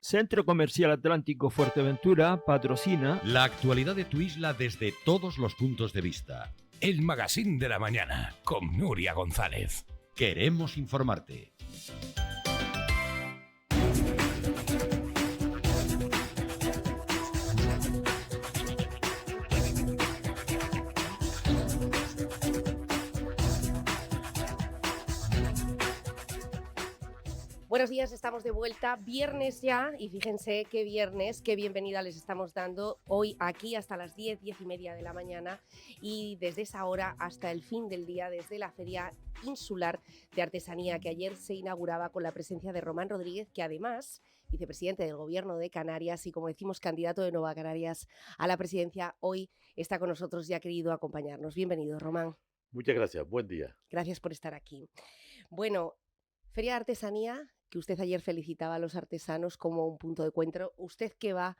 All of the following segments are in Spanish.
Centro Comercial Atlántico Fuerteventura patrocina La actualidad de tu isla desde todos los puntos de vista. El Magazín de la Mañana, con Nuria González. Queremos informarte. Buenos días, estamos de vuelta, viernes ya, y fíjense qué viernes, qué bienvenida les estamos dando hoy aquí hasta las 10, 10 y media de la mañana y desde esa hora hasta el fin del día, desde la Feria Insular de Artesanía, que ayer se inauguraba con la presencia de Román Rodríguez, que además, vicepresidente del Gobierno de Canarias y, como decimos, candidato de Nueva Canarias a la presidencia, hoy está con nosotros y ha querido acompañarnos. Bienvenido, Román. Muchas gracias, buen día. Gracias por estar aquí. Bueno, Feria de Artesanía, que usted ayer felicitaba a los artesanos como un punto de encuentro. Usted que va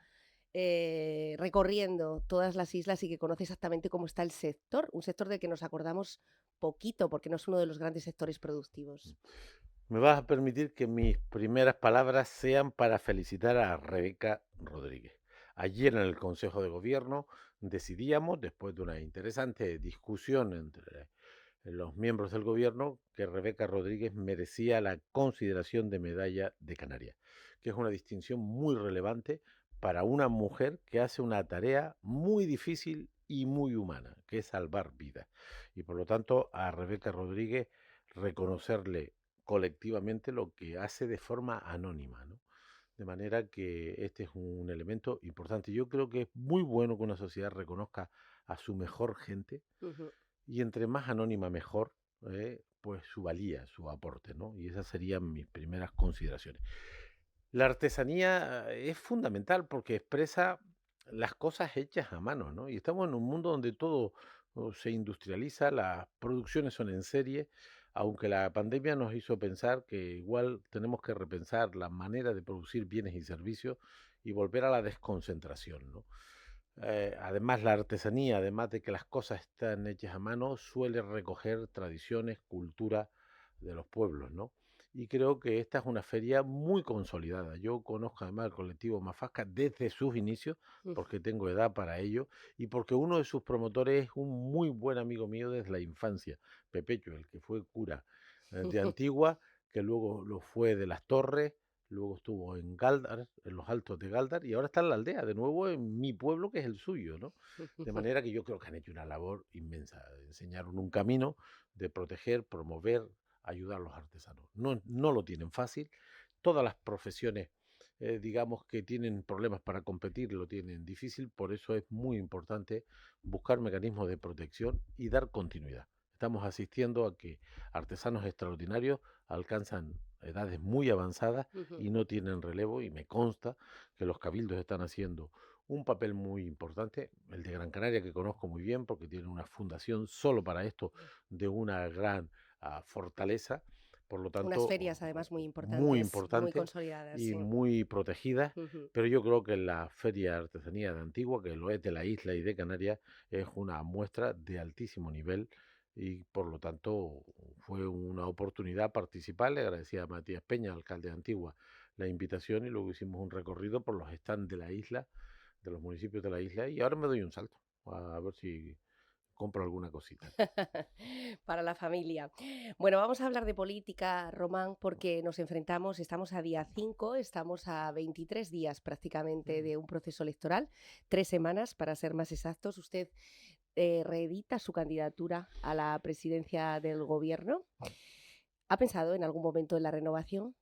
recorriendo todas las islas y que conoce exactamente cómo está el sector, un sector del que nos acordamos poquito porque no es uno de los grandes sectores productivos. Me vas a permitir que mis primeras palabras sean para felicitar a Rebeca Rodríguez. Ayer en el Consejo de Gobierno decidíamos, después de una interesante discusión entre los miembros del gobierno, que Rebeca Rodríguez merecía la consideración de medalla de Canarias, que es una distinción muy relevante para una mujer que hace una tarea muy difícil y muy humana, que es salvar vidas. Y por lo tanto, a Rebeca Rodríguez reconocerle colectivamente lo que hace de forma anónima, ¿no? De manera que este es un elemento importante. Yo creo que es muy bueno que una sociedad reconozca a su mejor gente, y entre más anónima mejor, pues su valía, su aporte, ¿no? Y esas serían mis primeras consideraciones. La artesanía es fundamental porque expresa las cosas hechas a mano, ¿no? Y estamos en un mundo donde todo se industrializa, las producciones son en serie, aunque la pandemia nos hizo pensar que igual tenemos que repensar la manera de producir bienes y servicios y volver a la desconcentración, ¿no? Además, la artesanía, además de que las cosas están hechas a mano, suele recoger tradiciones, cultura de los pueblos, ¿no? Y creo que esta es una feria muy consolidada. Yo conozco además el colectivo Mafasca desde sus inicios, porque tengo edad para ello, y porque uno de sus promotores es un muy buen amigo mío desde la infancia, Pepecho, el que fue cura de Antigua, que luego lo fue de Las Torres, luego estuvo en Galdar, en los Altos de Galdar, y ahora está en la aldea, de nuevo en mi pueblo, que es el suyo, ¿no? De manera que yo creo que han hecho una labor inmensa. Enseñaron un camino de proteger, promover, ayudar a los artesanos. No lo tienen fácil. Todas las profesiones, digamos, que tienen problemas para competir, lo tienen difícil. Por eso es muy importante buscar mecanismos de protección y dar continuidad. Estamos asistiendo a que artesanos extraordinarios alcanzan edades muy avanzadas y no tienen relevo, y me consta que los cabildos están haciendo un papel muy importante, el de Gran Canaria, que conozco muy bien porque tiene una fundación solo para esto de una gran fortaleza, por lo Unas tanto ferias además muy muy importantes, muy importante consolidadas. y Sí. muy protegidas, pero yo creo que la Feria de Artesanía de Antigua, que lo es de la isla y de Canarias, es una muestra de altísimo nivel y por lo tanto fue una oportunidad participar. Le agradecía a Matías Peña, alcalde de Antigua, la invitación, y luego hicimos un recorrido por los stands de la isla, de los municipios de la isla, y ahora me doy un salto a ver si compro alguna cosita. Para la familia. Bueno, vamos a hablar de política, Román, porque nos enfrentamos, estamos a día 5, estamos a 23 días prácticamente de un proceso electoral, 3 semanas para ser más exactos. Usted reedita su candidatura a la presidencia del gobierno. ¿Ha pensado en algún momento en la renovación?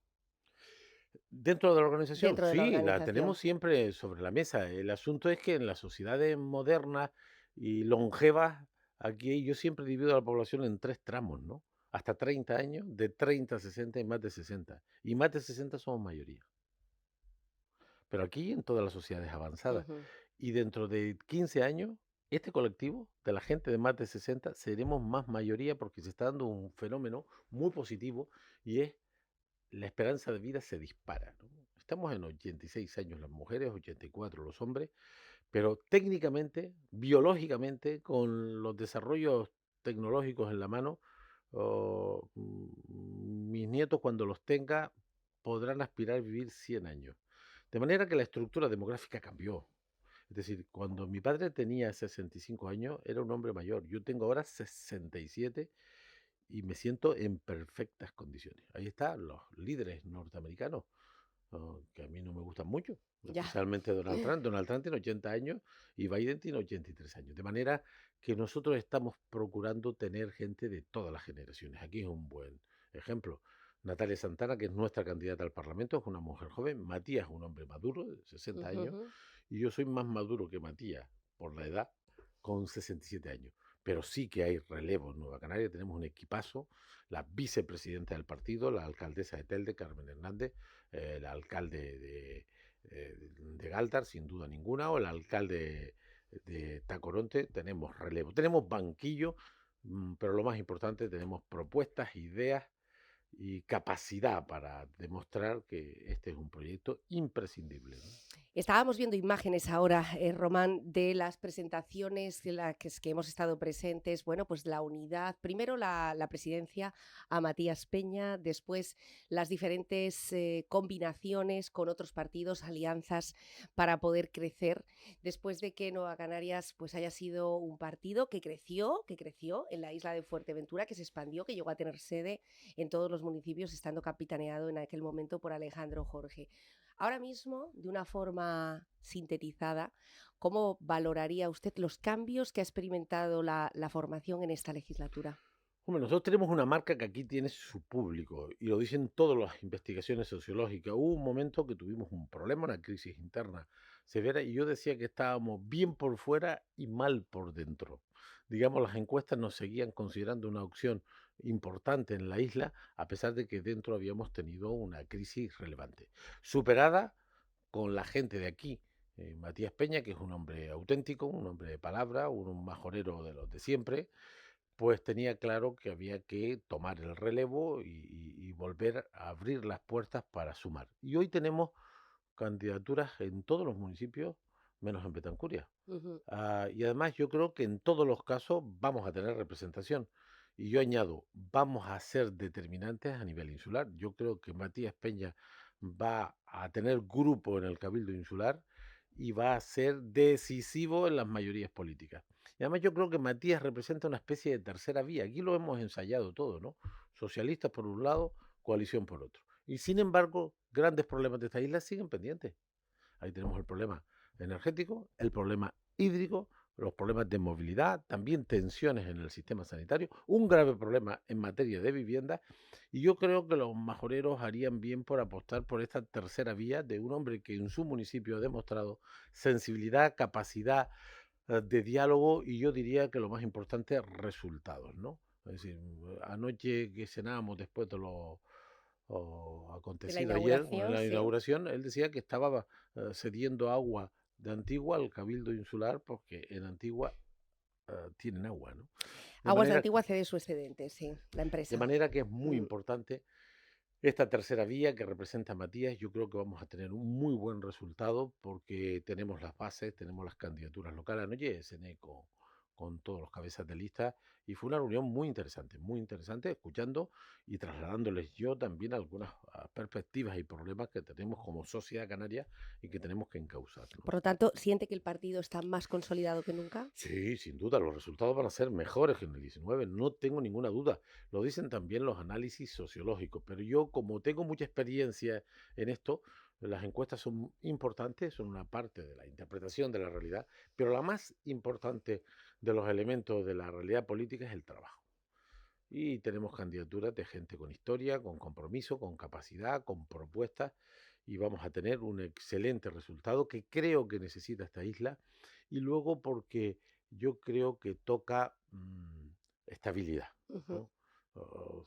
Dentro de la organización, Dentro de la sí, la organización. tenemos siempre sobre la mesa. El asunto es que en las sociedades modernas y longevas, aquí yo siempre divido a la población en 3 tramos, ¿no? Hasta 30 años, de 30 a 60 y más de 60. Y más de 60 somos mayoría. Pero aquí en todas las sociedades avanzadas. Y dentro de 15 años, este colectivo de la gente de más de 60 seremos más mayoría, porque se está dando un fenómeno muy positivo, y es la esperanza de vida se dispara, ¿no? Estamos en 86 años las mujeres, 84 los hombres, pero técnicamente, biológicamente, con los desarrollos tecnológicos en la mano, mis nietos, cuando los tenga, podrán aspirar a vivir 100 años. De manera que la estructura demográfica cambió. Es decir, cuando mi padre tenía 65 años, era un hombre mayor. Yo tengo ahora 67 y me siento en perfectas condiciones. Ahí están los líderes norteamericanos, que a mí no me gustan mucho, Ya. especialmente Donald Trump. Donald Trump tiene 80 años y Biden tiene 83 años. De manera que nosotros estamos procurando tener gente de todas las generaciones. Aquí es un buen ejemplo. Natalia Santana, que es nuestra candidata al Parlamento, es una mujer joven. Matías, un hombre maduro, de 60 años. Ujú. Y yo soy más maduro que Matías, por la edad, con 67 años. Pero sí que hay relevo en Nueva Canaria. Tenemos un equipazo. La vicepresidenta del partido, la alcaldesa de Telde, Carmen Hernández, el alcalde de Gáltar, sin duda ninguna, o el alcalde de Tacoronte. Tenemos relevo. Tenemos banquillo, pero lo más importante, tenemos propuestas, ideas y capacidad para demostrar que este es un proyecto imprescindible, ¿no? Estábamos viendo imágenes ahora, Román, de las presentaciones de las que hemos estado presentes. Bueno, pues la unidad, primero la presidencia a Matías Peña, después las diferentes combinaciones con otros partidos, alianzas para poder crecer, después de que Nueva Canarias pues haya sido un partido que creció en la isla de Fuerteventura, que se expandió, que llegó a tener sede en todos los municipios, estando capitaneado en aquel momento por Alejandro Jorge. Ahora mismo, de una forma sintetizada, ¿cómo valoraría usted los cambios que ha experimentado la formación en esta legislatura? Hombre, nosotros tenemos una marca que aquí tiene su público y lo dicen todas las investigaciones sociológicas. Hubo un momento que tuvimos un problema, una crisis interna severa y yo decía que estábamos bien por fuera y mal por dentro. Digamos, las encuestas nos seguían considerando una opción importante en la isla, a pesar de que dentro habíamos tenido una crisis relevante. Superada con la gente de aquí. Matías Peña, que es un hombre auténtico, un hombre de palabra, un majorero de los de siempre, pues tenía claro que había que tomar el relevo y volver a abrir las puertas para sumar. Y hoy tenemos candidaturas en todos los municipios, menos en Betancuria. Ujú. Y además yo creo que en todos los casos vamos a tener representación. Y yo añado, vamos a ser determinantes a nivel insular. Yo creo que Matías Peña va a tener grupo en el Cabildo Insular y va a ser decisivo en las mayorías políticas. Y además yo creo que Matías representa una especie de tercera vía. Aquí lo hemos ensayado todo, ¿no? Socialistas por un lado, coalición por otro. Y sin embargo, grandes problemas de esta isla siguen pendientes. Ahí tenemos el problema energético, el problema hídrico, los problemas de movilidad, también tensiones en el sistema sanitario, un grave problema en materia de vivienda. Y yo creo que los majoreros harían bien por apostar por esta tercera vía de un hombre que en su municipio ha demostrado sensibilidad, capacidad de diálogo y yo diría que lo más importante, resultados, ¿no? Es decir, anoche que cenábamos después de lo De la acontecido ayer en inauguración, la sí. inauguración, él decía que estaba cediendo agua de Antigua al Cabildo Insular porque en Antigua tienen agua, ¿no? De Aguas de manera, Antigua cede su excedente, sí, la de empresa. manera que es muy Mm. importante esta tercera vía que representa a Matías. Yo creo que vamos a tener un muy buen resultado porque tenemos las bases, tenemos las candidaturas locales. Anoche cené con todos los cabezas de lista y fue una reunión muy interesante, escuchando y trasladándoles yo también algunas perspectivas y problemas que tenemos como sociedad canaria y que tenemos que encauzar, ¿no? Por lo tanto, ¿siente que el partido está más consolidado que nunca? Sí, sin duda, los resultados van a ser mejores que en el 19, no tengo ninguna duda. Lo dicen también los análisis sociológicos, pero yo como tengo mucha experiencia en esto, las encuestas son importantes, son una parte de la interpretación de la realidad, pero la más importante de los elementos de la realidad política es el trabajo. Y tenemos candidaturas de gente con historia, con compromiso, con capacidad, con propuestas, y vamos a tener un excelente resultado que creo que necesita esta isla. Y luego porque yo creo que toca estabilidad, Ujú. ¿no?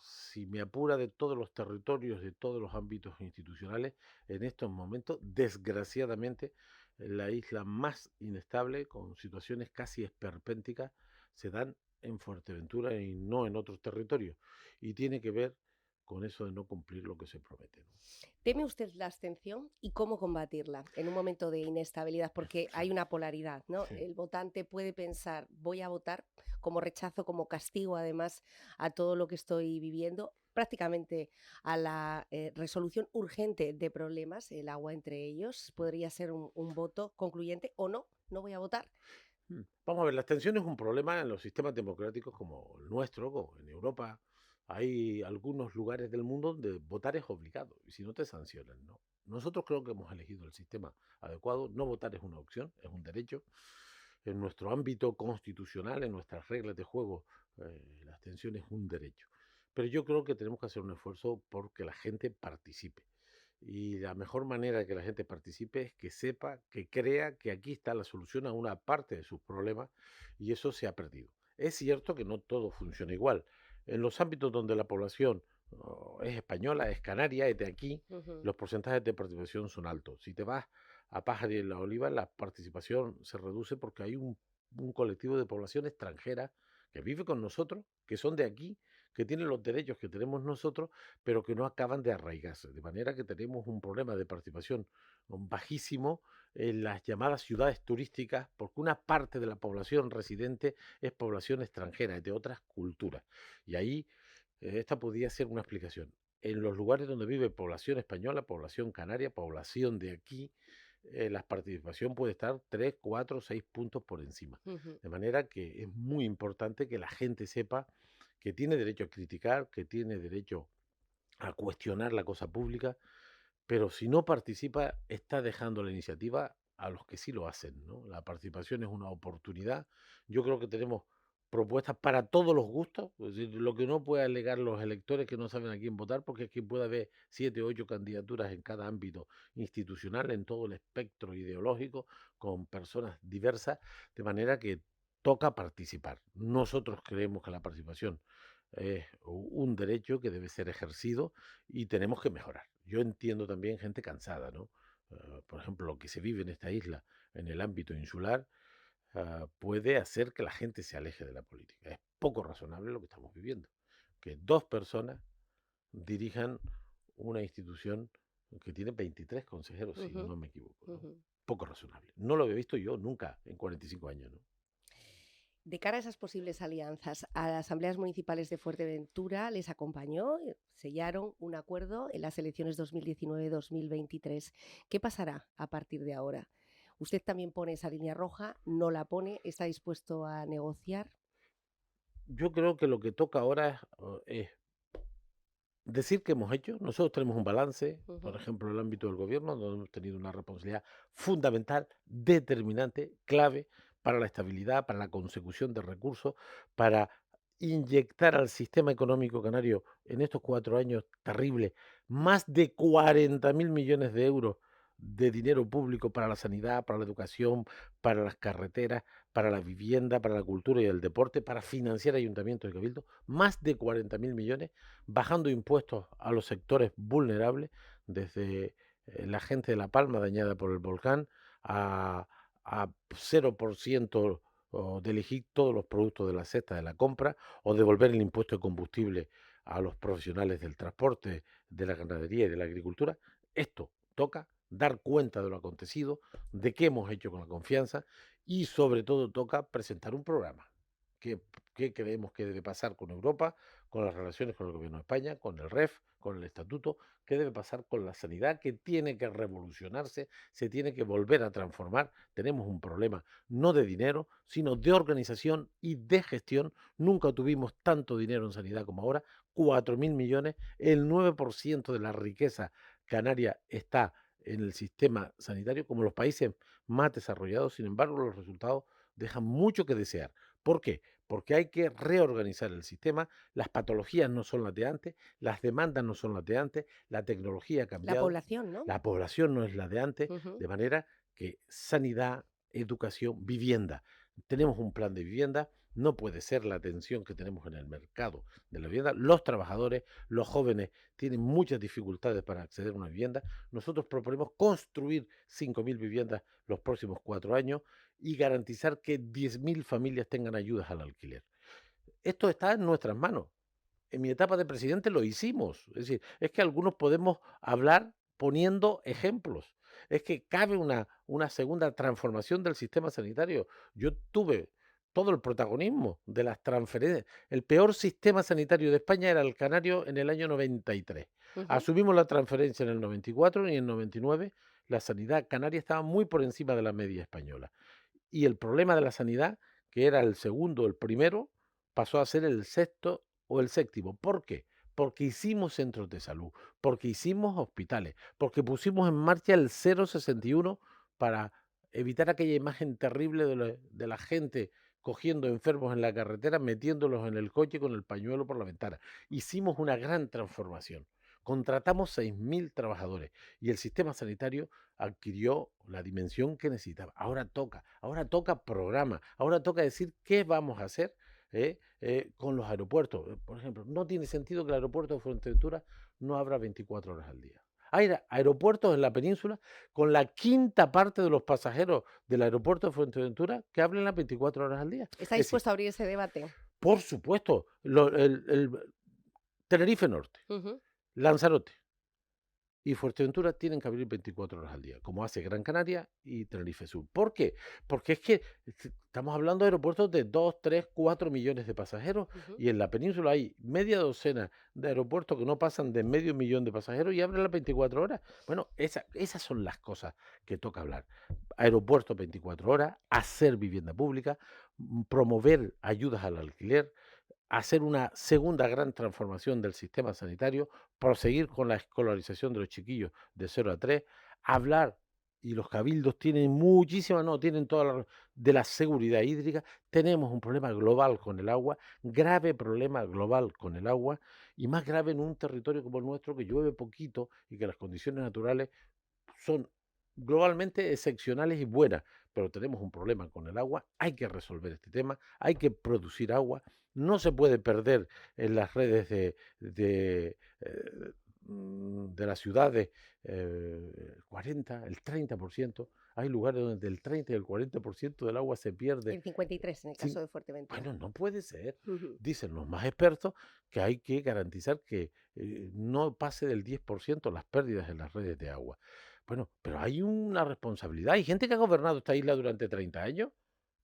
Si me apura de todos los territorios, de todos los ámbitos institucionales, en estos momentos, desgraciadamente, la isla más inestable, con situaciones casi esperpénticas, se dan en Fuerteventura y no en otros territorios. Y tiene que ver con eso de no cumplir lo que se promete, ¿no? ¿Teme usted la abstención y cómo combatirla en un momento de inestabilidad? Porque Sí, hay una polaridad, ¿no? sí. El votante puede pensar, voy a votar como rechazo, como castigo además a todo lo que estoy viviendo, prácticamente a la resolución urgente de problemas, el agua entre ellos. Podría ser un voto concluyente o no, no voy a votar. Vamos a ver, la abstención es un problema en los sistemas democráticos como el nuestro, como en Europa. Hay algunos lugares del mundo donde votar es obligado y si no te sancionan, ¿no? Nosotros creo que hemos elegido el sistema adecuado. No votar es una opción, es un derecho. En nuestro ámbito constitucional, en nuestras reglas de juego, la abstención es un derecho. Pero yo creo que tenemos que hacer un esfuerzo porque la gente participe. Y la mejor manera de que la gente participe es que sepa, que crea que aquí está la solución a una parte de sus problemas y eso se ha perdido. Es cierto que no todo funciona igual. En los ámbitos donde la población es española, es canaria, es de aquí, Ujú. los porcentajes de participación son altos. Si te vas a Pájaro y La Oliva, la participación se reduce porque hay un colectivo de población extranjera que vive con nosotros, que son de aquí, que tienen los derechos que tenemos nosotros, pero que no acaban de arraigarse. De manera que tenemos un problema de participación bajísimo en las llamadas ciudades turísticas, porque una parte de la población residente es población extranjera, es de otras culturas. Y ahí esta podría ser una explicación. En los lugares donde vive población española, población canaria, población de aquí, la participación puede estar 3, 4, 6 puntos por encima. Ujú. De manera que es muy importante que la gente sepa que tiene derecho a criticar, que tiene derecho a cuestionar la cosa pública, pero si no participa, está dejando la iniciativa a los que sí lo hacen, ¿no? La participación es una oportunidad. Yo creo que tenemos propuestas para todos los gustos. Es decir, lo que no puede alegar los electores que no saben a quién votar, porque es que puede haber 7 o 8 candidaturas en cada ámbito institucional, en todo el espectro ideológico, con personas diversas, de manera que toca participar. Nosotros creemos que la participación es un derecho que debe ser ejercido y tenemos que mejorar. Yo entiendo también gente cansada, ¿no? Por ejemplo, lo que se vive en esta isla en el ámbito insular puede hacer que la gente se aleje de la política. Es poco razonable lo que estamos viviendo. Que dos personas dirijan una institución que tiene 23 consejeros, si Ujú. no me equivoco, ¿no? Ujú. Poco razonable. No lo había visto yo nunca en 45 años, ¿no? De cara a esas posibles alianzas, a las asambleas municipales de Fuerteventura les acompañó, sellaron un acuerdo en las elecciones 2019-2023. ¿Qué pasará a partir de ahora? ¿Usted también pone esa línea roja? ¿No la pone? ¿Está dispuesto a negociar? Yo creo que lo que toca ahora es decir que hemos hecho. Nosotros tenemos un balance, por Ujú. ejemplo, en el ámbito del gobierno, donde hemos tenido una responsabilidad fundamental, determinante, clave para la estabilidad, para la consecución de recursos, para inyectar al sistema económico canario en estos 4 años terribles más de 40.000 millones de euros de dinero público para la sanidad, para la educación, para las carreteras, para la vivienda, para la cultura y el deporte, para financiar ayuntamientos y cabildos, más de 40.000 millones, bajando impuestos a los sectores vulnerables, desde la gente de La Palma dañada por el volcán, a 0% o de elegir todos los productos de la cesta de la compra, o devolver el impuesto de combustible a los profesionales del transporte, de la ganadería y de la agricultura. Esto toca dar cuenta de lo acontecido, de qué hemos hecho con la confianza y sobre todo toca presentar un programa. ¿Qué, qué creemos que debe pasar con Europa, con las relaciones con el gobierno de España, con el REF, con el estatuto? ¿Qué debe pasar con la sanidad, que tiene que revolucionarse, se tiene que volver a transformar? Tenemos un problema no de dinero, sino de organización y de gestión. Nunca tuvimos tanto dinero en sanidad como ahora, 4.000 millones, el 9% de la riqueza canaria está en el sistema sanitario, como los países más desarrollados. Sin embargo, los resultados dejan mucho que desear. ¿Por qué? Porque hay que reorganizar el sistema. Las patologías no son las de antes, las demandas no son las de antes, la tecnología ha La cambiado, población, ¿no? la población no es la de antes, Ujú. de manera que sanidad, educación, vivienda. Tenemos un plan de vivienda, no puede ser la tensión que tenemos en el mercado de la vivienda. Los trabajadores, los jóvenes tienen muchas dificultades para acceder a una vivienda. Nosotros proponemos construir 5.000 viviendas los próximos 4 años y garantizar que 10.000 familias tengan ayudas al alquiler. Esto está en nuestras manos. En mi etapa de presidente lo hicimos. Es decir, es que algunos podemos hablar poniendo ejemplos. Es que cabe una segunda transformación del sistema sanitario. Yo tuve todo el protagonismo de las transferencias. El peor sistema sanitario de España era el canario en el año 93. Ujú. Asumimos la transferencia en el 94 y en el 99 la sanidad canaria estaba muy por encima de la media española. Y el problema de la sanidad, que era el segundo, el primero, pasó a ser el sexto o el séptimo. ¿Por qué? Porque hicimos centros de salud, porque hicimos hospitales, porque pusimos en marcha el 061 para evitar aquella imagen terrible de la gente cogiendo enfermos en la carretera, metiéndolos en el coche con el pañuelo por la ventana. Hicimos una gran transformación. Contratamos 6.000 trabajadores y el sistema sanitario adquirió la dimensión que necesitaba. Ahora toca programa, ahora toca decir qué vamos a hacer con los aeropuertos. Por ejemplo, no tiene sentido que el aeropuerto de Fuerteventura no abra 24 horas al día. Hay aeropuertos en la península con la quinta parte de los pasajeros del aeropuerto de Fuerteventura que abren las 24 horas al día. ¿Está Es decir, dispuesto a abrir ese debate? por supuesto, el Tenerife Norte, Ujú. Lanzarote y Fuerteventura tienen que abrir 24 horas al día, como hace Gran Canaria y Tenerife Sur. ¿Por qué? Porque es que estamos hablando de aeropuertos de 2, 3, 4 millones de pasajeros Ujú. y en la península hay media docena de aeropuertos que no pasan de medio millón de pasajeros y abren las 24 horas. Bueno, esas son las cosas que toca hablar. Aeropuertos 24 horas, hacer vivienda pública, promover ayudas al alquiler, hacer una segunda gran transformación del sistema sanitario, proseguir con la escolarización de los chiquillos de 0 a 3, hablar, y los cabildos tienen muchísimas, no, tienen toda de la seguridad hídrica. Tenemos un problema global con el agua, grave problema global con el agua, y más grave en un territorio como el nuestro, que llueve poquito y que las condiciones naturales son globalmente excepcionales y buenas, pero tenemos un problema con el agua, hay que resolver este tema, hay que producir agua, no se puede perder en las redes de las ciudades 40, el 30%, hay lugares donde el 30 y el 40% del agua se pierde. El 53 en el caso Sin- de Fuerteventura. Bueno, no puede ser. Ujú. Dicen los más expertos que hay que garantizar que no pase del 10% las pérdidas en las redes de agua. Bueno, pero hay una responsabilidad. Hay gente que ha gobernado esta isla durante 30 años.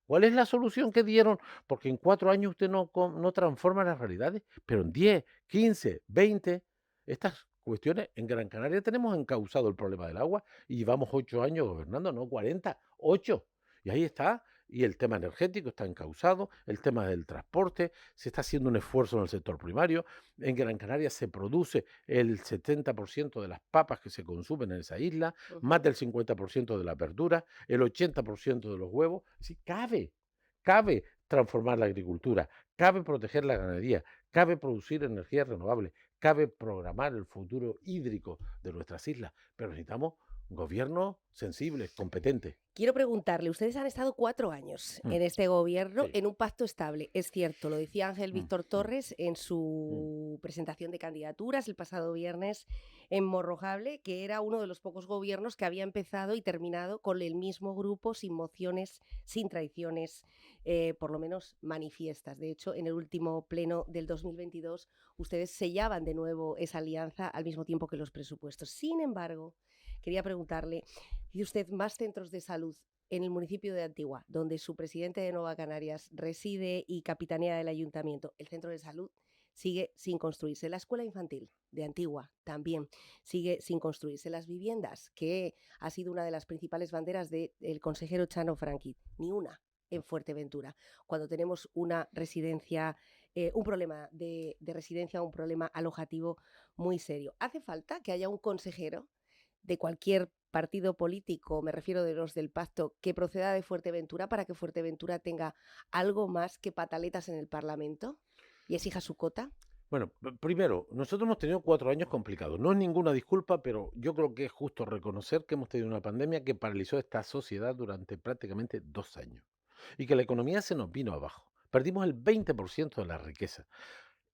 ¿Cuál es la solución que dieron? Porque en 4 años usted no transforma las realidades, pero en 10, 15, 20, estas cuestiones, en Gran Canaria tenemos encauzado el problema del agua y llevamos 8 años gobernando, no 40, 8. Y ahí está. Y el tema energético está encauzado, el tema del transporte, se está haciendo un esfuerzo en el sector primario. En Gran Canaria se produce el 70% de las papas que se consumen en esa isla, más Ujú. del 50% de la verdura, el 80% de los huevos. Sí, cabe transformar la agricultura, cabe proteger la ganadería, cabe producir energías renovables, cabe programar el futuro hídrico de nuestras islas, pero necesitamos gobiernos sensibles, competentes. Quiero preguntarle, ustedes han estado 4 años Mm, en este gobierno sí. en un pacto estable. Es cierto, lo decía Ángel Mm, Víctor mm, Torres en mm. su presentación de candidaturas el pasado viernes en Morrojable, que era uno de los pocos gobiernos que había empezado y terminado con el mismo grupo, sin mociones, sin traiciones, por lo menos manifiestas. De hecho, en el último pleno del 2022, ustedes sellaban de nuevo esa alianza al mismo tiempo que los presupuestos. Sin embargo, quería preguntarle, ¿y usted más centros de salud en el municipio de Antigua, donde su presidente de Nueva Canarias reside y capitanea del ayuntamiento? El centro de salud sigue sin construirse. La escuela infantil de Antigua también sigue sin construirse. Las viviendas, que ha sido una de las principales banderas del consejero Chano Franqui, ni una en Fuerteventura, cuando tenemos una residencia, un problema de residencia, un problema alojativo muy serio. Hace falta que haya un consejero de cualquier partido político, me refiero de los del pacto, que proceda de Fuerteventura para que Fuerteventura tenga algo más que pataletas en el Parlamento y exija su cota. Bueno, primero, nosotros hemos tenido 4 años complicados. No es ninguna disculpa, pero yo creo que es justo reconocer que hemos tenido una pandemia que paralizó esta sociedad durante prácticamente 2 años y que la economía se nos vino abajo. Perdimos el 20% de la riqueza,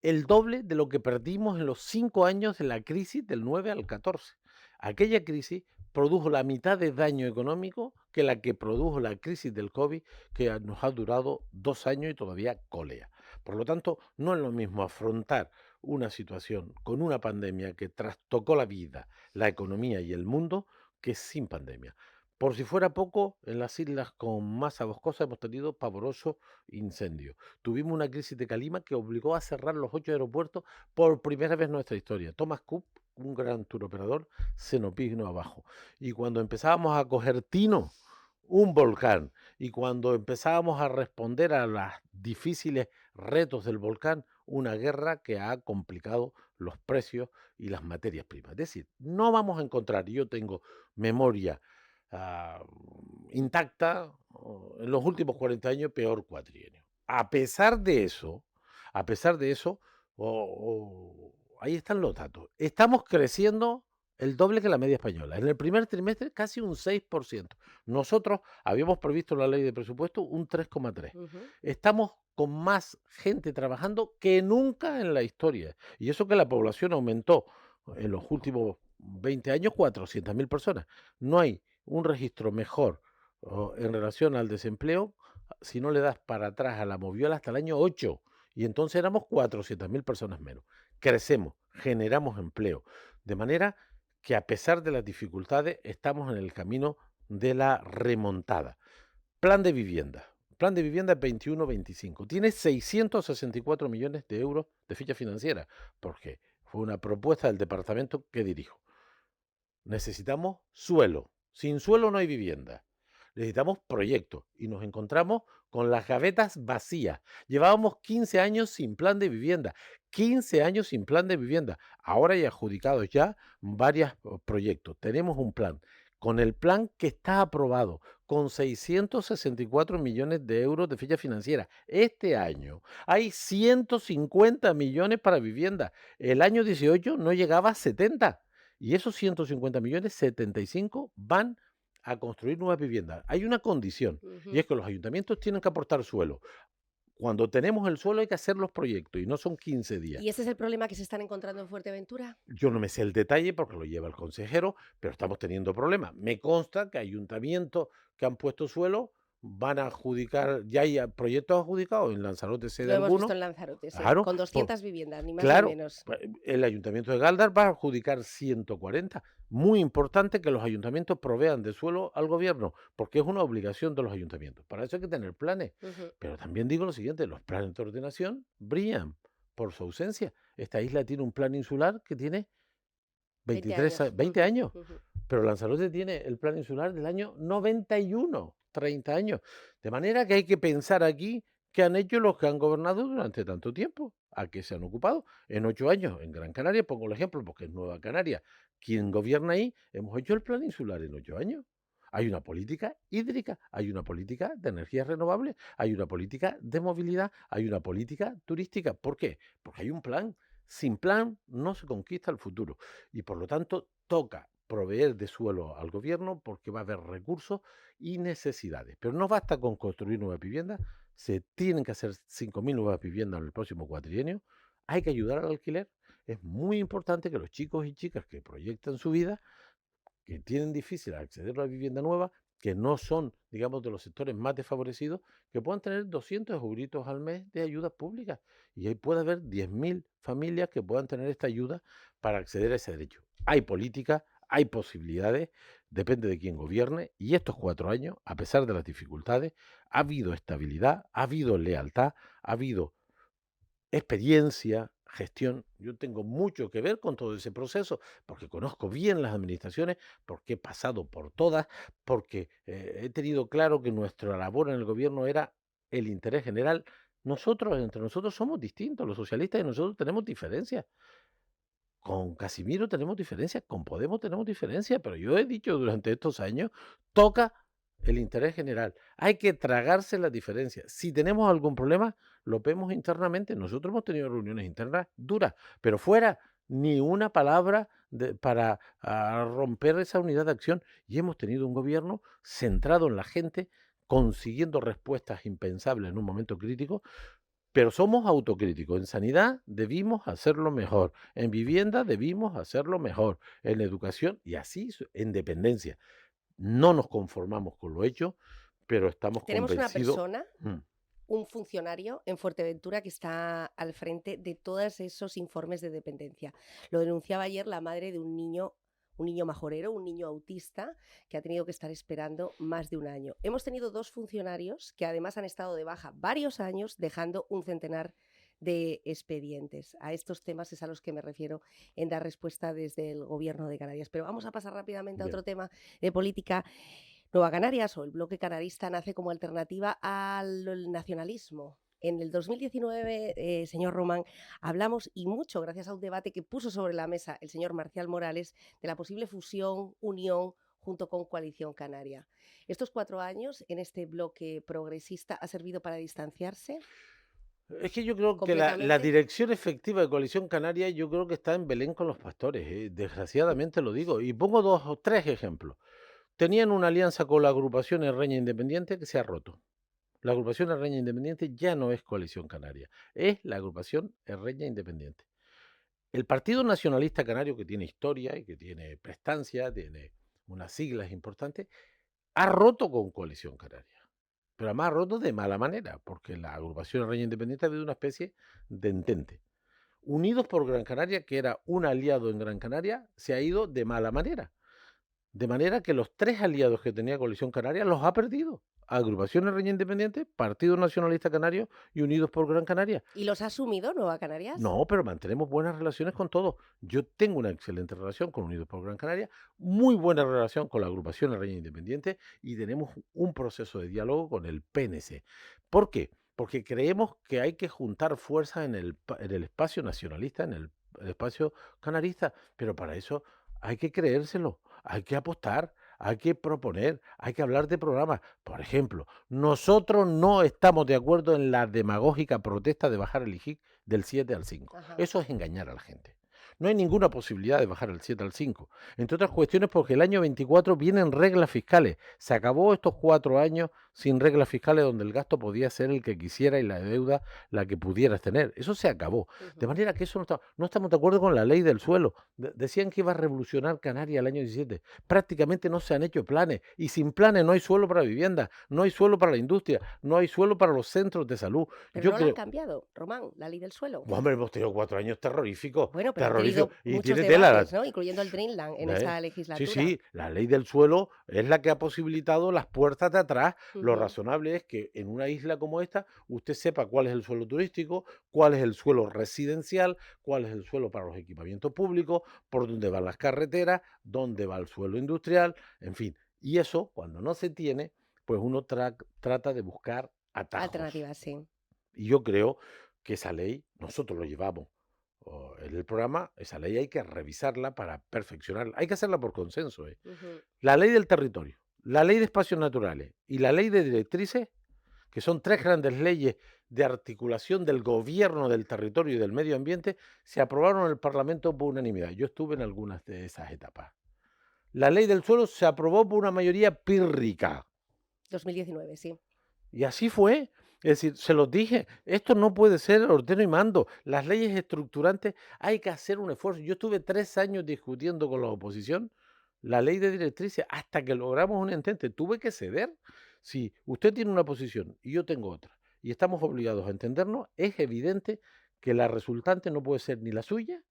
el doble de lo que perdimos en los 5 años de la crisis del 9 al 14. Aquella crisis produjo la mitad de daño económico que la que produjo la crisis del COVID, que nos ha durado 2 años y todavía colea. Por lo tanto, no es lo mismo afrontar una situación con una pandemia que trastocó la vida, la economía y el mundo que sin pandemia. Por si fuera poco, en las islas con masa boscosa hemos tenido pavorosos incendios. Tuvimos una crisis de calima que obligó a cerrar los 8 aeropuertos por primera vez en nuestra historia. Thomas Cook, un gran turoperador, se nos vino abajo. Y cuando empezábamos a coger tino, un volcán. Y cuando empezábamos a responder a los difíciles retos del volcán, una guerra que ha complicado los precios y las materias primas. Es decir, no vamos a encontrar, y yo tengo memoria ah, intacta en los últimos 40 años, peor cuatrienio. A pesar de eso, ahí están los datos. Estamos creciendo el doble que la media española. En el primer trimestre casi un 6%. Nosotros habíamos previsto en la ley de presupuesto un 3,3%. Estamos con más gente trabajando que nunca en la historia. Y eso que la población aumentó en los últimos 20 años 400.000 personas. No hay un registro mejor en relación al desempleo si no le das para atrás a la moviola hasta el año 8. Y entonces éramos 400.000 personas menos. Crecemos, generamos empleo. De manera que a pesar de las dificultades estamos en el camino de la remontada. Plan de vivienda. Plan de vivienda 21-25. Tiene 664 millones de euros de ficha financiera, porque fue una propuesta del departamento que dirijo. Necesitamos suelo. Sin suelo no hay vivienda. Necesitamos proyectos y nos encontramos con las gavetas vacías. Llevábamos 15 años sin plan de vivienda. 15 años sin plan de vivienda. Ahora hay adjudicados ya varios proyectos. Tenemos un plan. Con el plan que está aprobado, con 664 millones de euros de ficha financiera. Este año hay 150 millones para vivienda. El año 18 no llegaba a 70. Y esos 150 millones, 75 van a construir nuevas viviendas. Hay una condición, y es que los ayuntamientos tienen que aportar suelo. Cuando tenemos el suelo hay que hacer los proyectos y no son 15 días. ¿Y ese es el problema que se están encontrando en Fuerteventura? Yo no me sé el detalle porque lo lleva el consejero, pero estamos teniendo problemas. Me consta que ayuntamientos que han puesto suelo van a adjudicar, ya hay proyectos adjudicados en Lanzarote, sé de Lo hemos algunos. visto en Lanzarote, sí, Claro, con 200 viviendas, ni más Claro, ni menos. el ayuntamiento de Galdar va a adjudicar 140. Muy importante que los ayuntamientos provean de suelo al gobierno, porque es una obligación de los ayuntamientos. Para eso hay que tener planes. Pero también digo lo siguiente, los planes de ordenación brillan por su ausencia. Esta isla tiene un plan insular que tiene 20 años. Pero Lanzarote tiene el plan insular del año 91, 30 años. De manera que hay que pensar aquí qué han hecho los que han gobernado durante tanto tiempo, a qué se han ocupado. En 8 años, en Gran Canaria, pongo el ejemplo porque es Nueva Canaria, quien gobierna ahí, hemos hecho el plan insular en 8 años. Hay una política hídrica, hay una política de energías renovables, hay una política de movilidad, hay una política turística. ¿Por qué? Porque hay un plan. Sin plan no se conquista el futuro y por lo tanto toca proveer de suelo al gobierno porque va a haber recursos y necesidades. Pero no basta con construir nuevas viviendas, se tienen que hacer 5.000 nuevas viviendas en el próximo cuatrienio, hay que ayudar al alquiler. Es muy importante que los chicos y chicas que proyectan su vida, que tienen difícil acceder a la vivienda nueva, que no son, digamos, de los sectores más desfavorecidos, que puedan tener 200 euritos al mes de ayudas públicas. Y ahí puede haber 10.000 familias que puedan tener esta ayuda para acceder a ese derecho. Hay política, hay posibilidades, depende de quién gobierne. Y estos 4 años, a pesar de las dificultades, ha habido estabilidad, ha habido lealtad, ha habido experiencia, gestión. Yo tengo mucho que ver con todo ese proceso, porque conozco bien las administraciones, porque he pasado por todas, porque he tenido claro que nuestra labor en el gobierno era el interés general. Nosotros, entre nosotros somos distintos, los socialistas y nosotros tenemos diferencias. Con Casimiro tenemos diferencias, con Podemos tenemos diferencias, pero yo he dicho durante estos años, toca el interés general. Hay que tragarse las diferencias. Si tenemos algún problema, lo vemos internamente. Nosotros hemos tenido reuniones internas duras, pero fuera ni una palabra para romper esa unidad de acción. Y hemos tenido un gobierno centrado en la gente, consiguiendo respuestas impensables en un momento crítico. Pero somos autocríticos. En sanidad debimos hacerlo mejor. En vivienda debimos hacerlo mejor. En educación y así en dependencia. No nos conformamos con lo hecho, pero estamos Tenemos una convencidos. persona, un funcionario en Fuerteventura que está al frente de todos esos informes de dependencia. Lo denunciaba ayer la madre de un niño un niño majorero, un niño autista, que ha tenido que estar esperando más de un año. Hemos tenido 2 funcionarios que además han estado de baja varios años, dejando un centenar de expedientes. A estos temas es a los que me refiero en dar respuesta desde el Gobierno de Canarias. Pero vamos a pasar rápidamente a Bien. otro tema de política. Nueva Canarias, o el bloque canarista, nace como alternativa al nacionalismo. En el 2019, señor Román, hablamos y mucho, gracias a un debate que puso sobre la mesa el señor Marcial Morales, de la posible fusión, unión, junto con Coalición Canaria. ¿Estos 4 años en este bloque progresista ha servido para distanciarse Es que yo creo que la completamente? dirección efectiva de Coalición Canaria, yo creo que está en Belén con los pastores, desgraciadamente lo digo. Y pongo 2 o 3 ejemplos. Tenían una alianza con la agrupación Herreña Independiente que se ha roto. La agrupación Herreña Independiente ya no es Coalición Canaria, es la agrupación Herreña Independiente. El Partido Nacionalista Canario, que tiene historia y que tiene prestancia, tiene unas siglas importantes, ha roto con Coalición Canaria. Pero además ha roto de mala manera, porque la agrupación Herreña Independiente ha habido una especie de entente. Unidos por Gran Canaria, que era un aliado en Gran Canaria, se ha ido de mala manera. De manera que los 3 aliados que tenía Coalición Canaria los ha perdido. Agrupación Herreña Independiente, Partido Nacionalista Canario y Unidos por Gran Canaria. ¿Y los ha asumido Nueva Canarias? No, pero mantenemos buenas relaciones con todos. Yo tengo una excelente relación con Unidos por Gran Canaria, muy buena relación con la agrupación Herreña Independiente y tenemos un proceso de diálogo con el PNC. ¿Por qué? Porque creemos que hay que juntar fuerzas en el espacio nacionalista, en el espacio canarista, pero para eso hay que creérselo, hay que apostar, hay que proponer, hay que hablar de programas. Por ejemplo, nosotros no estamos de acuerdo en la demagógica protesta de bajar el IGIC del 7 al 5. Ajá. Eso es engañar a la gente. No hay ninguna posibilidad de bajar el 7 al 5. Entre otras cuestiones porque el año 24 vienen reglas fiscales. Se acabó estos 4 años sin reglas fiscales donde el gasto podía ser el que quisiera y la deuda la que pudieras tener. Eso se acabó. De manera que eso no estamos de acuerdo con la ley del suelo. Decían que iba a revolucionar Canarias el año 17. Prácticamente no se han hecho planes. Y sin planes no hay suelo para vivienda, no hay suelo para la industria, no hay suelo para los centros de salud. Pero Yo no la han creo, cambiado, Román, la ley del suelo. hombre, hemos tenido 4 años terroríficos, Bueno, pero han terroríficos. tenido Y muchos tiene tela. debates, ¿no? Incluyendo el Dreamland en ¿Eh? esa Sí, legislatura. sí, la ley del suelo es la que ha posibilitado las puertas de atrás. Lo Ujú. razonable es que en una isla como esta usted sepa cuál es el suelo turístico, cuál es el suelo residencial, cuál es el suelo para los equipamientos públicos, por dónde van las carreteras, dónde va el suelo industrial, en fin. Y eso, cuando no se tiene, pues uno trata de buscar atajos. Alternativas, sí. Y yo creo que esa ley, nosotros lo llevamos en el programa, esa ley hay que revisarla para perfeccionarla. Hay que hacerla por consenso. Ujú. La ley del territorio, la ley de espacios naturales y la ley de directrices, que son 3 grandes leyes de articulación del gobierno del territorio y del medio ambiente, se aprobaron en el Parlamento por unanimidad. Yo estuve en algunas de esas etapas. La ley del suelo se aprobó por una mayoría pírrica. 2019, sí. Y así fue. Es decir, se los dije, esto no puede ser ordeno y mando. Las leyes estructurantes hay que hacer un esfuerzo. Yo estuve 3 años discutiendo con la oposición la ley de directrices hasta que logramos un entente. Tuve que ceder. Si usted tiene una posición y yo tengo otra y estamos obligados a entendernos, es evidente que la resultante no puede ser ni la suya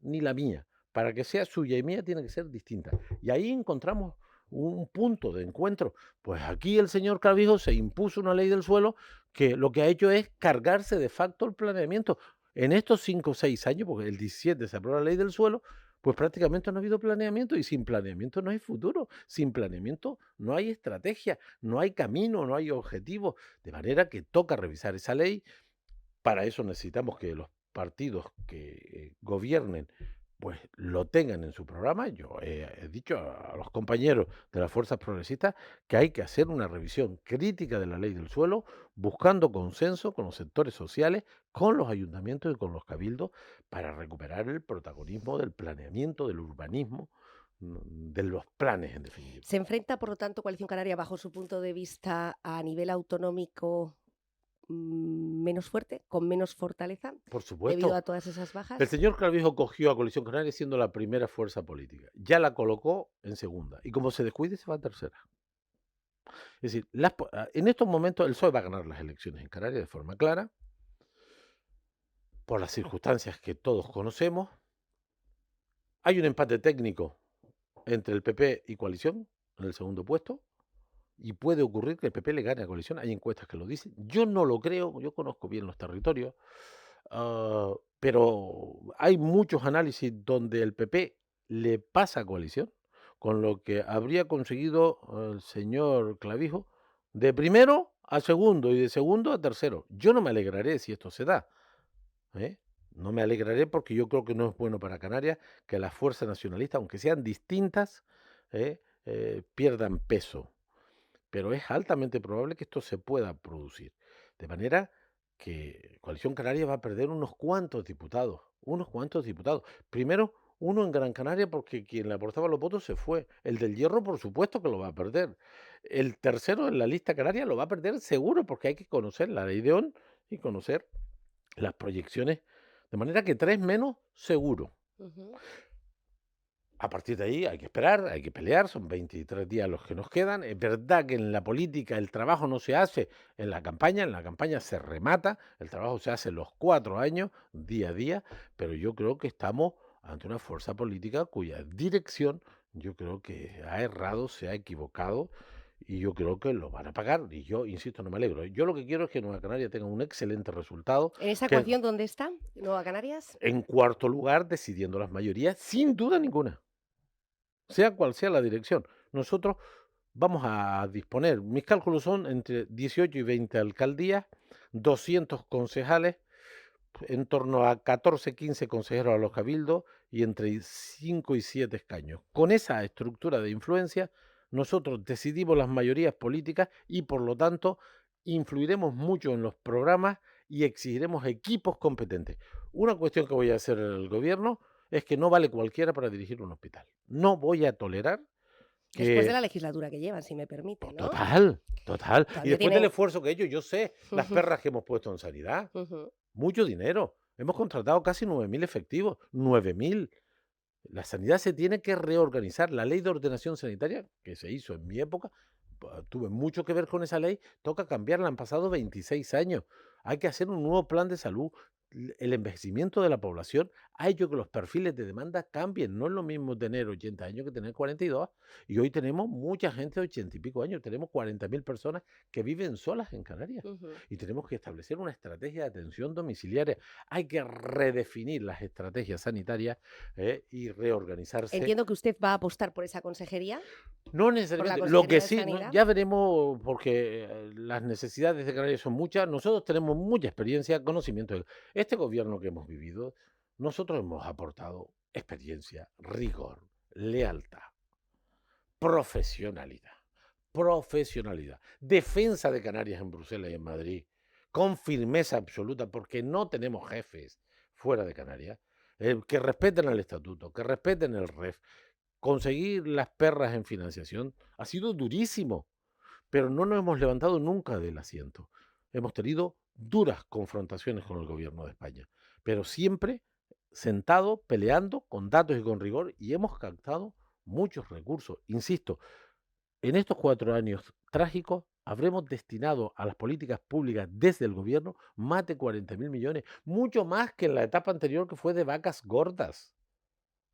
ni la mía. Para que sea suya y mía tiene que ser distinta. Y ahí encontramos un punto de encuentro. Pues aquí el señor Clavijo se impuso una ley del suelo que lo que ha hecho es cargarse de facto el planeamiento. En estos 5 o 6 años, porque el 17 se aprobó la ley del suelo, pues prácticamente no ha habido planeamiento y sin planeamiento no hay futuro, sin planeamiento no hay estrategia, no hay camino, no hay objetivo, de manera que toca revisar esa ley. Para eso necesitamos que los partidos que gobiernen pues lo tengan en su programa. Yo he dicho a los compañeros de las fuerzas progresistas que hay que hacer una revisión crítica de la ley del suelo, buscando consenso con los sectores sociales, con los ayuntamientos y con los cabildos, para recuperar el protagonismo del planeamiento, del urbanismo, de los planes, en definitiva. ¿Se enfrenta, por lo tanto, Coalición Canaria, bajo su punto de vista, a nivel autonómico menos fuerte, con menos fortaleza, Por debido supuesto. a todas esas bajas? El señor Clavijo cogió a Coalición Canaria siendo la primera fuerza política. Ya la colocó en segunda. Y como se descuide, se va a tercera. Es decir, en estos momentos el PSOE va a ganar las elecciones en Canarias de forma clara, por las circunstancias que todos conocemos. Hay un empate técnico entre el PP y Coalición en el segundo puesto. Y puede ocurrir que el PP le gane a Coalición. Hay encuestas que lo dicen. Yo no lo creo, yo conozco bien los territorios, pero hay muchos análisis donde el PP le pasa a Coalición, con lo que habría conseguido el señor Clavijo de primero a segundo y de segundo a tercero. Yo no me alegraré si esto se da, ¿eh? No me alegraré porque yo creo que no es bueno para Canarias que las fuerzas nacionalistas, aunque sean distintas, pierdan peso. Pero es altamente probable que esto se pueda producir. De manera que Coalición Canaria va a perder unos cuantos diputados, unos cuantos diputados. Primero, uno en Gran Canaria porque quien le aportaba los votos se fue. El del Hierro, por supuesto que lo va a perder. El tercero en la lista canaria lo va a perder seguro porque hay que conocer la ley de ON y conocer las proyecciones. De manera que 3 menos, seguro. Ujú. A partir de ahí hay que esperar, hay que pelear, son 23 días los que nos quedan. Es verdad que en la política el trabajo no se hace en la campaña se remata, el trabajo se hace los 4 años, día a día, pero yo creo que estamos ante una fuerza política cuya dirección yo creo que ha errado, se ha equivocado y yo creo que lo van a pagar. Y yo, insisto, no me alegro. Yo lo que quiero es que Nueva Canaria tenga un excelente resultado, ¿En esa que ecuación dónde está Nueva Canarias? en cuarto lugar decidiendo las mayorías, sin duda ninguna sea cual sea la dirección. Nosotros vamos a disponer, mis cálculos son entre 18 y 20 alcaldías, 200 concejales, en torno a 14, 15 consejeros a los cabildos y entre 5 y 7 escaños. Con esa estructura de influencia, nosotros decidimos las mayorías políticas y por lo tanto influiremos mucho en los programas y exigiremos equipos competentes. Una cuestión que voy a hacer el gobierno es que no vale cualquiera para dirigir un hospital. No voy a tolerar Después de que... la legislatura que llevan, si me permite, ¿no? Total, total. Y Todavía después del tienen... esfuerzo que ellos, yo sé, las Ujú, perras que hemos puesto en sanidad, ujú. mucho dinero. Hemos contratado casi 9.000 efectivos, 9.000. La sanidad se tiene que reorganizar. La ley de ordenación sanitaria, que se hizo en mi época, tuve mucho que ver con esa ley, toca cambiarla. Han pasado 26 años. Hay que hacer un nuevo plan de salud. El envejecimiento de la población ha hecho que los perfiles de demanda cambien. No es lo mismo tener 80 años que tener 42. Y hoy tenemos mucha gente de 80 y pico años. Tenemos 40.000 personas que viven solas en Canarias. Ujú. Y tenemos que establecer una estrategia de atención domiciliaria. Hay que redefinir las estrategias sanitarias y reorganizarse. Entiendo que usted va a apostar por esa consejería, No por la necesariamente, lo Consejería que de sí, Sanidad. ya veremos, porque las necesidades de Canarias son muchas. Nosotros tenemos mucha experiencia, conocimiento. Este gobierno que hemos vivido, nosotros hemos aportado experiencia, rigor, lealtad, profesionalidad, defensa de Canarias en Bruselas y en Madrid, con firmeza absoluta, porque no tenemos jefes fuera de Canarias, que respeten el estatuto, que respeten el REF. Conseguir las perras en financiación ha sido durísimo, pero no nos hemos levantado nunca del asiento. Hemos tenido duras confrontaciones con el gobierno de España, pero siempre sentado, peleando con datos y con rigor, y hemos captado muchos recursos. Insisto, en estos 4 años trágicos habremos destinado a las políticas públicas desde el gobierno más de 40.000 millones, mucho más que en la etapa anterior que fue de vacas gordas.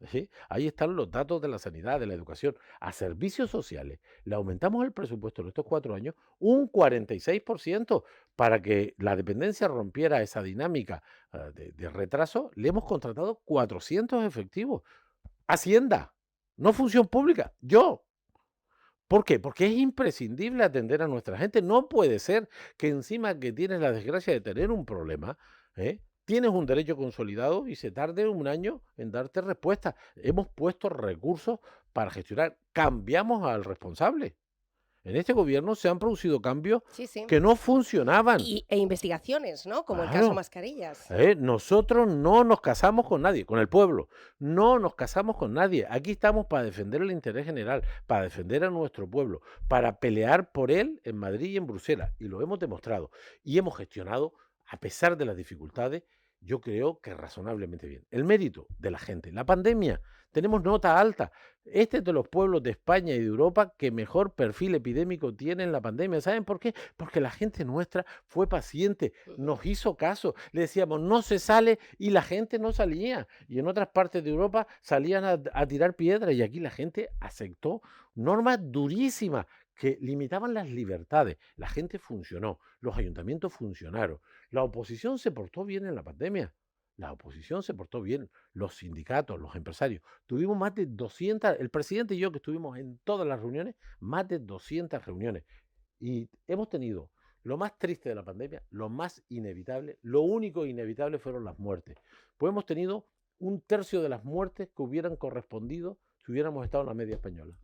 ¿Sí? Ahí están los datos de la sanidad, de la educación. A servicios sociales le aumentamos el presupuesto en estos 4 años un 46% para que la dependencia rompiera esa dinámica de retraso. Le hemos contratado 400 efectivos. Hacienda, no función pública, yo. ¿Por qué? Porque es imprescindible atender a nuestra gente. No puede ser que encima que tienes la desgracia de tener un problema, tienes un derecho consolidado y se tarde un año en darte respuesta. Hemos puesto recursos para gestionar. Cambiamos al responsable. En este gobierno se han producido cambios Sí, sí. que no funcionaban. E investigaciones, ¿no? Como el caso Claro. Mascarillas. Nosotros no nos casamos con nadie, con el pueblo. No nos casamos con nadie. Aquí estamos para defender el interés general, para defender a nuestro pueblo, para pelear por él en Madrid y en Bruselas. Y lo hemos demostrado. Y hemos gestionado, a pesar de las dificultades, Yo creo que razonablemente bien. El mérito de la gente. La pandemia, tenemos nota alta. Este es de los pueblos de España y de Europa que mejor perfil epidémico tiene en la pandemia. ¿Saben por qué? Porque la gente nuestra fue paciente, nos hizo caso. Le decíamos, no se sale y la gente no salía. Y en otras partes de Europa salían a tirar piedras y aquí la gente aceptó normas durísimas que limitaban las libertades. La gente funcionó, los ayuntamientos funcionaron. La oposición se portó bien en la pandemia. La oposición se portó bien, los sindicatos, los empresarios. Tuvimos más de 200, el presidente y yo que estuvimos en todas las reuniones, más de 200 reuniones. Y hemos tenido lo más triste de la pandemia, lo más inevitable, lo único inevitable fueron las muertes. Pues hemos tenido un tercio de las muertes que hubieran correspondido si hubiéramos estado en la media española.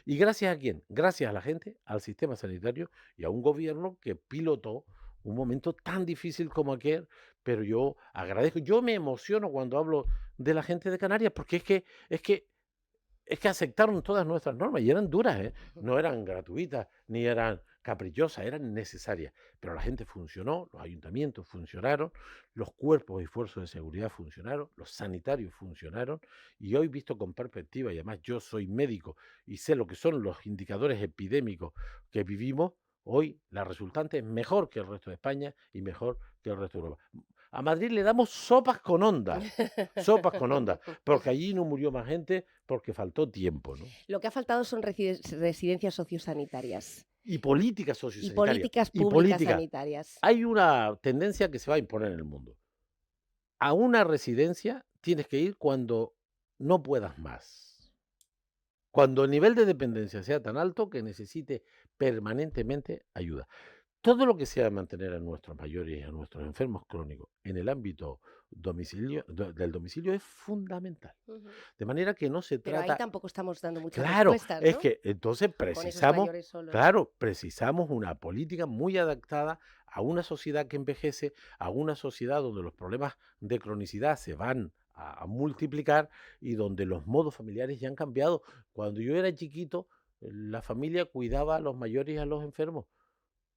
¿Y gracias a quién? Gracias a la gente, al sistema sanitario y a un gobierno que pilotó un momento tan difícil como aquel, pero yo agradezco, yo me emociono cuando hablo de la gente de Canarias, porque es que aceptaron todas nuestras normas y eran duras, ¿eh? No eran gratuitas ni eran caprichosas, eran necesarias. Pero la gente funcionó, los ayuntamientos funcionaron, los cuerpos y fuerzas de seguridad funcionaron, los sanitarios funcionaron. Y hoy, visto con perspectiva, y además yo soy médico y sé lo que son los indicadores epidémicos que vivimos, hoy la resultante es mejor que el resto de España y mejor que el resto de Europa. A Madrid le damos sopas con ondas, porque allí no murió más gente porque faltó tiempo, ¿no? Lo que ha faltado son residencias sociosanitarias Y políticas y sociosanitarias. políticas públicas sanitarias. Hay una tendencia que se va a imponer en el mundo. A una residencia tienes que ir cuando no puedas más. Cuando el nivel de dependencia sea tan alto que necesite permanentemente ayuda. Todo lo que sea mantener a nuestros mayores y a nuestros enfermos crónicos en el ámbito del domicilio es fundamental. De manera que no se Pero ahí trata... tampoco estamos dando muchas Claro, respuestas, es ¿no? que entonces Con esos precisamos, mayores solos. claro, precisamos una política muy adaptada a una sociedad que envejece, a una sociedad donde los problemas de cronicidad se van a multiplicar y donde los modos familiares ya han cambiado. Cuando yo era chiquito, la familia cuidaba a los mayores y a los enfermos.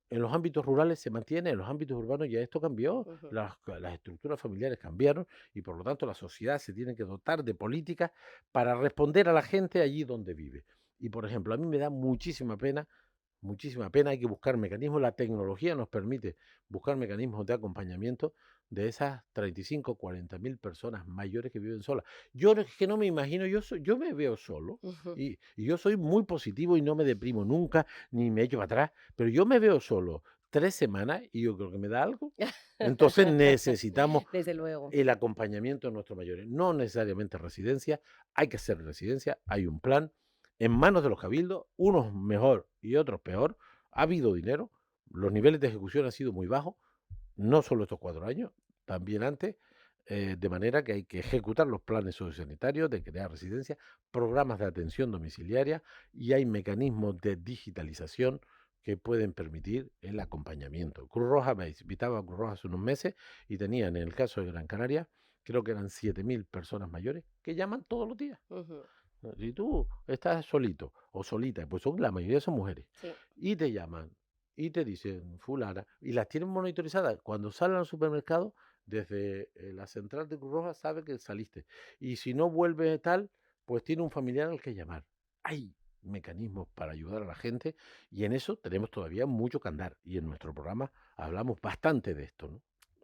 En los ámbitos rurales se mantiene, en los ámbitos urbanos ya esto cambió, las estructuras familiares cambiaron y por lo tanto la sociedad se tiene que dotar de políticas para responder a la gente allí donde vive. Y por ejemplo, a mí me da muchísima pena, hay que buscar mecanismos, la tecnología nos permite buscar mecanismos de acompañamiento de esas 35, 40 mil personas mayores que viven solas. Yo es que no me imagino, yo me veo solo y yo soy muy positivo y no me deprimo nunca, ni me echo para atrás, pero yo me veo solo 3 semanas y yo creo que me da algo. Entonces necesitamos Desde luego. el acompañamiento de nuestros mayores, no necesariamente residencia, hay que hacer residencia, hay un plan en manos de los cabildos, unos mejor y otros peor, ha habido dinero, los niveles de ejecución han sido muy bajos, no solo estos 4 años, también antes, de manera que hay que ejecutar los planes sociosanitarios de crear residencias, programas de atención domiciliaria y hay mecanismos de digitalización que pueden permitir el acompañamiento. Cruz Roja, me visitaba a Cruz Roja hace unos meses y tenían, en el caso de Gran Canaria, creo que eran 7.000 personas mayores que llaman todos los días. Si tú estás solito o solita, pues la mayoría son mujeres, Sí. y te llaman y te dicen fulana, y las tienen monitorizadas. Cuando salen al supermercado, desde la central de Cruz Roja sabe que saliste. Y si no vuelve tal, pues tiene un familiar al que llamar. Hay mecanismos para ayudar a la gente y en eso tenemos todavía mucho que andar. Y en nuestro programa hablamos bastante de esto, ¿no?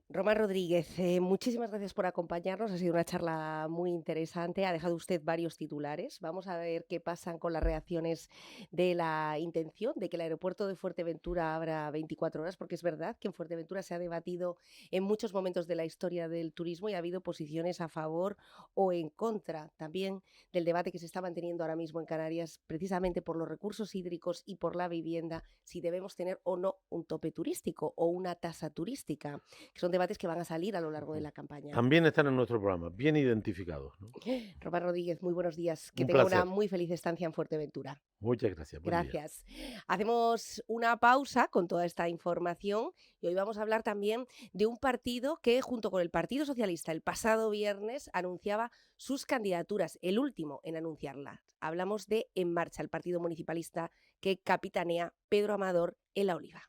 Román Rodríguez, muchísimas gracias por acompañarnos. Ha sido una charla muy interesante. Ha dejado usted varios titulares. Vamos a ver qué pasan con las reacciones de la intención de que el aeropuerto de Fuerteventura abra 24 horas, porque es verdad que en Fuerteventura se ha debatido en muchos momentos de la historia del turismo y ha habido posiciones a favor o en contra también del debate que se está manteniendo ahora mismo en Canarias, precisamente por los recursos hídricos y por la vivienda, si debemos tener o no un tope turístico o una tasa turística, que son debates que van a salir a lo largo de la campaña. También están en nuestro programa, bien identificados, ¿no? Román Rodríguez, muy buenos días. Que Un tenga placer. una muy feliz estancia en Fuerteventura. Muchas gracias. Buen día. Gracias. Hacemos una pausa con toda esta información y hoy vamos a hablar también de un partido que, junto con el Partido Socialista, el pasado viernes anunciaba sus candidaturas, el último en anunciarlas. Hablamos de En Marcha, el partido municipalista que capitanea Pedro Amador en La Oliva.